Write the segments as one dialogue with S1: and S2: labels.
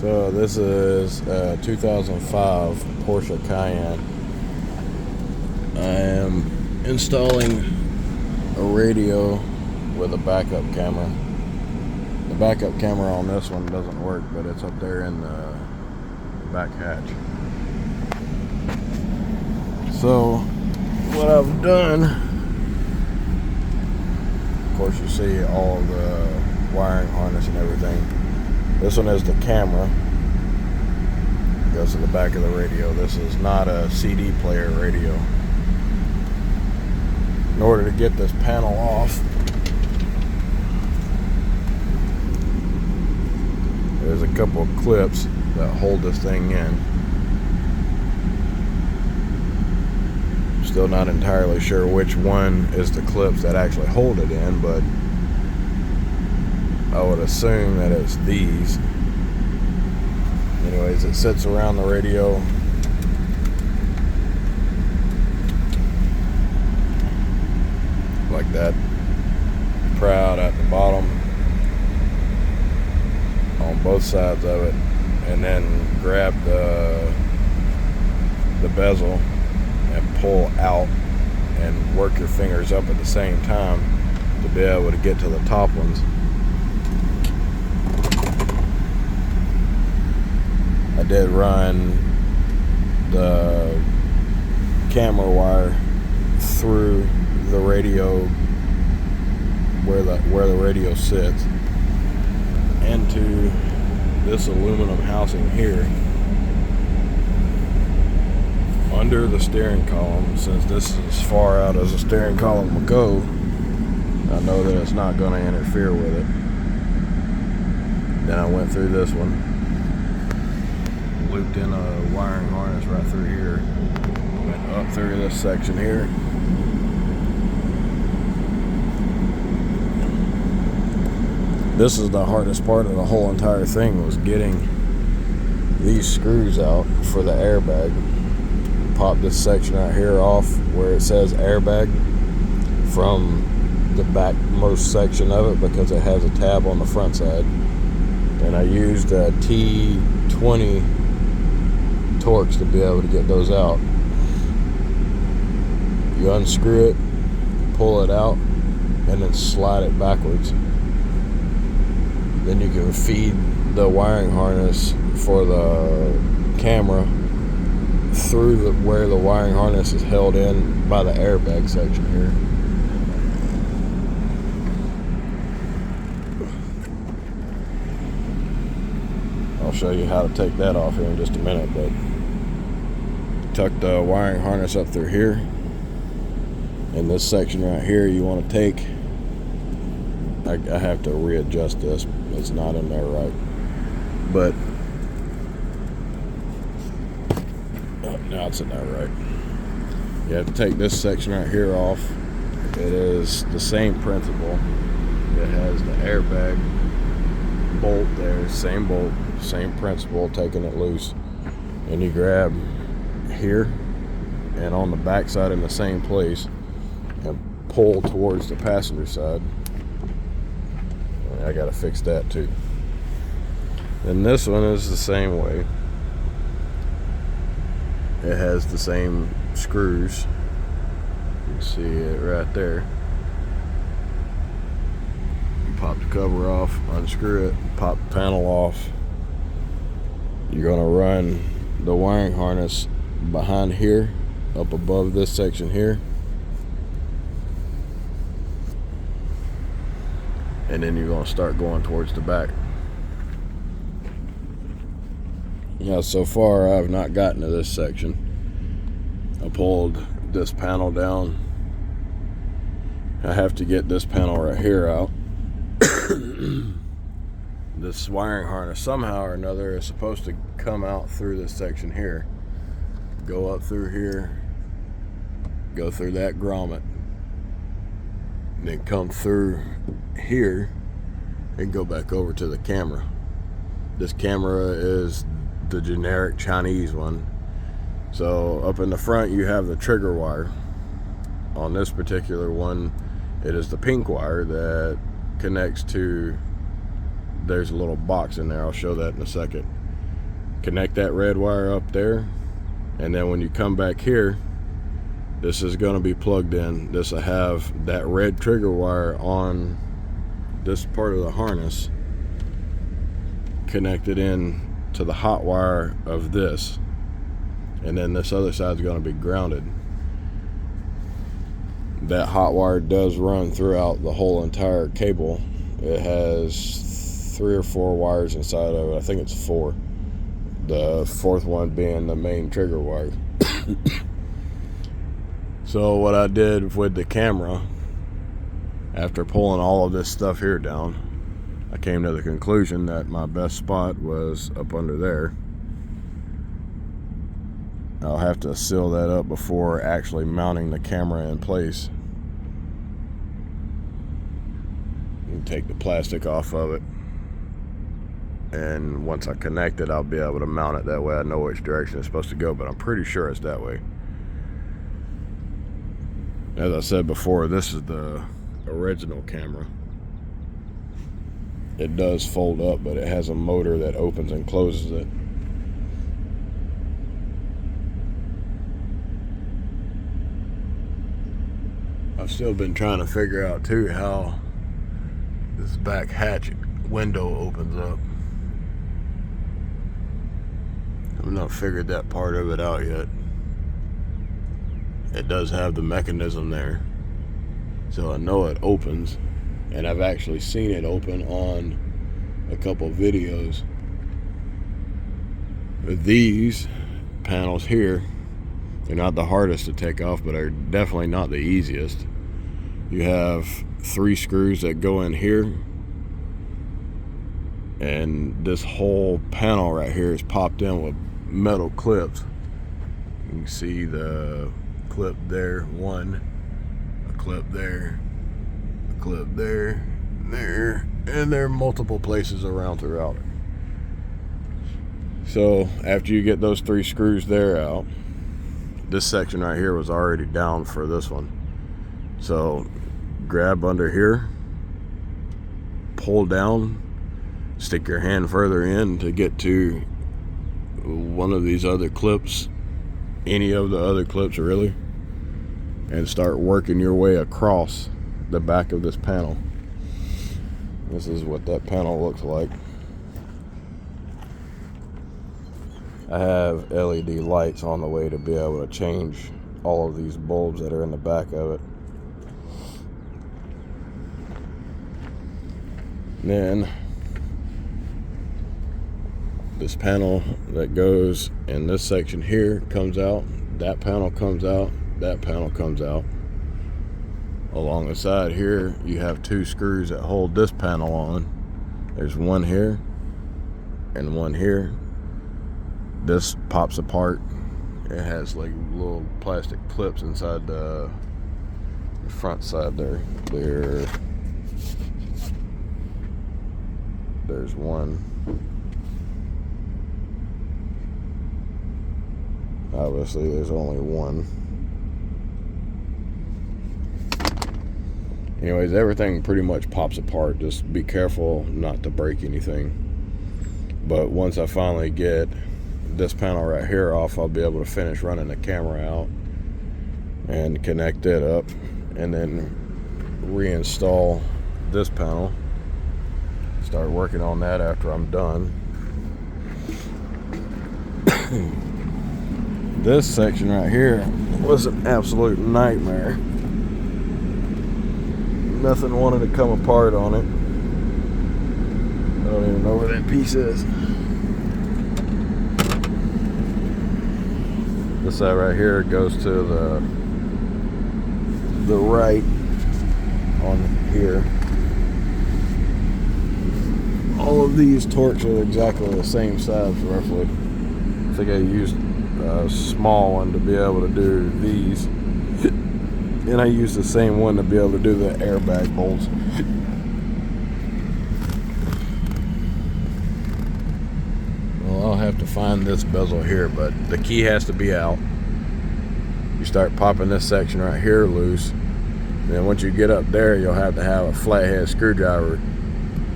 S1: So this is a 2005 Porsche Cayenne. I am installing a radio with a backup camera. The backup camera on this one doesn't work, but it's up there in the back hatch. So what I've done, of course you see all the wiring harness and everything. This one is the camera. Goes to the back of the radio. This is not a CD player radio. In order to get this panel off, there's a couple of clips that hold this thing in. Still not entirely sure which one is the clips that actually hold it in, but I would assume that it's these. Anyways, it sits around the radio. Like that. Proud at the bottom. On both sides of it. And then grab the bezel and pull out and work your fingers up at the same time to be able to get to the top ones. I did run the camera wire through the radio where the radio sits into this aluminum housing here under the steering column. Since this is as far out as the steering column will go, I know that it's not going to interfere with it. Then I went through this one, looped in a wiring harness right through here, went up through this section here, this is the hardest part of the whole entire thing, was getting these screws out for the airbag. Pop this section right here off where it says airbag from the backmost section of it, because it has a tab on the front side. And I used a T20 Torx to be able to get those out. You unscrew it, pull it out, and then slide it backwards. Then you can feed the wiring harness for the camera through where the wiring harness is held in by the airbag section here. I'll show you how to take that off here in just a minute, but tuck the wiring harness up through here. In this section right here, you want to take, I have to readjust this, it's not in there right, but now it's in there right. You have to take this section right here off. It is the same principle. It has the airbag bolt there, same bolt, same principle, taking it loose. And you grab here and on the back side in the same place and pull towards the passenger side. I gotta fix that too. And this one is the same way. It has the same screws. You can see it right there. You pop the cover off, unscrew it, pop the panel off. You're gonna run the wiring harness behind here, up above this section here. And then you're gonna start going towards the back. Now, so far I've not gotten to this section. I pulled this panel down. I have to get this panel right here out. This wiring harness somehow or another is supposed to come out through this section here, go up through here, go through that grommet, and then come through here and go back over to the camera. This camera is the generic Chinese one. So up in the front you have the trigger wire. On this particular one, it is the pink wire that connects to, there's a little box in there, I'll show that in a second. connect that red wire up there, and then when you come back here, this is going to be plugged in. This will have that red trigger wire on this part of the harness connected in to the hot wire of this, and then this other side is going to be grounded. That hot wire does run throughout the whole entire cable. It has 3 or 4 wires inside of it. I think it's 4. The 4th one being the main trigger wire. So what I did with the camera, after pulling all of this stuff here down, I came to the conclusion that my best spot was up under there. I'll have to seal that up before actually mounting the camera in place. And take the plastic off of it. And once I connect it, I'll be able to mount it. That way I know which direction it's supposed to go, but I'm pretty sure it's that way. As I said before, this is the original camera. It does fold up, but it has a motor that opens and closes it. I've still been trying to figure out too how this back hatch window opens up. I've not figured that part of it out yet. It does have the mechanism there, so I know it opens, and I've actually seen it open on a couple videos. These panels here, they're not the hardest to take off, but are definitely not the easiest. You have 3 screws that go in here, and this whole panel right here is popped in with metal clips. You can see the clip there, one, a clip there, a clip there, there, and there are multiple places around throughout it. So after you get those 3 screws there out, this section right here was already down for this one. So grab under here, pull down, stick your hand further in to get to one of these other clips, any of the other clips really, and start working your way across the back of this panel. This is what that panel looks like. I have LED lights on the way to be able to change all of these bulbs that are in the back of it. Then this panel that goes in this section here comes out, that panel comes out, that panel comes out. Along the side here you have 2 screws that hold this panel on. There's one here and one here. This pops apart. It has like little plastic clips inside the front side there. There's one. Obviously there's only one. Anyways, everything pretty much pops apart. Just be careful not to break anything. But once I finally get this panel right here off, I'll be able to finish running the camera out and connect it up, and then reinstall this panel. Start working on that after I'm done. This section right here was an absolute nightmare. Nothing wanted to come apart on it. I don't even know where that piece is. This side right here goes to the right on here. All of these torques are exactly the same size roughly. I think I used a small one to be able to do these. And I used the same one to be able to do the airbag bolts. Well, I'll have to find this bezel here, but the key has to be out. You start popping this section right here loose. Then once you get up there, you'll have to have a flathead screwdriver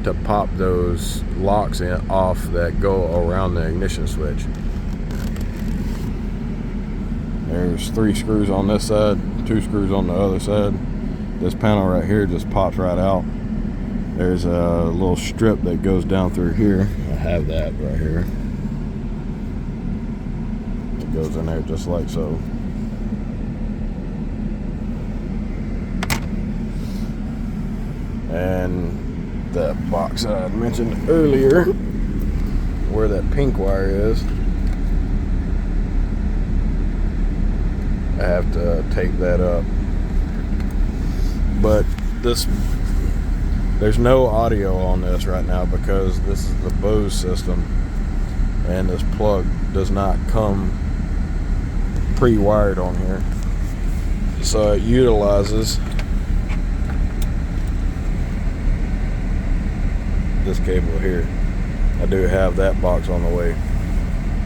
S1: to pop those locks off that go around the ignition switch. There's 3 screws on this side, 2 screws on the other side. This panel right here just pops right out. There's a little strip that goes down through here. I have that right here. It goes in there just like so. And that box that I mentioned earlier, where that pink wire is, I have to tape that up. But there's no audio on this right now because this is the Bose system, and this plug does not come pre-wired on here, so it utilizes this cable here. I do have that box on the way.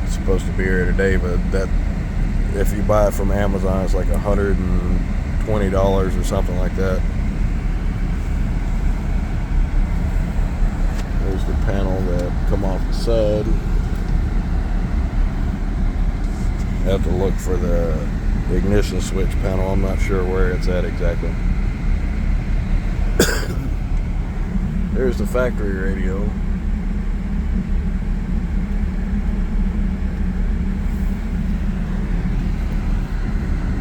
S1: It's supposed to be here today, but that, if you buy it from Amazon, it's like $120 or something like that. There's the panel that come off the side. I have to look for the ignition switch panel. I'm not sure where it's at exactly. There's the factory radio.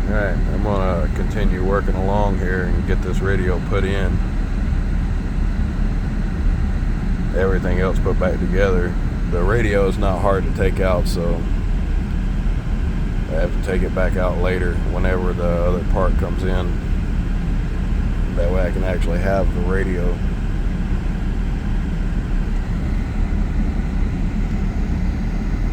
S1: Alright, I'm gonna continue working along here and get this radio put in. Everything else put back together. The radio is not hard to take out, so I have to take it back out later whenever the other part comes in. That way I can actually have the radio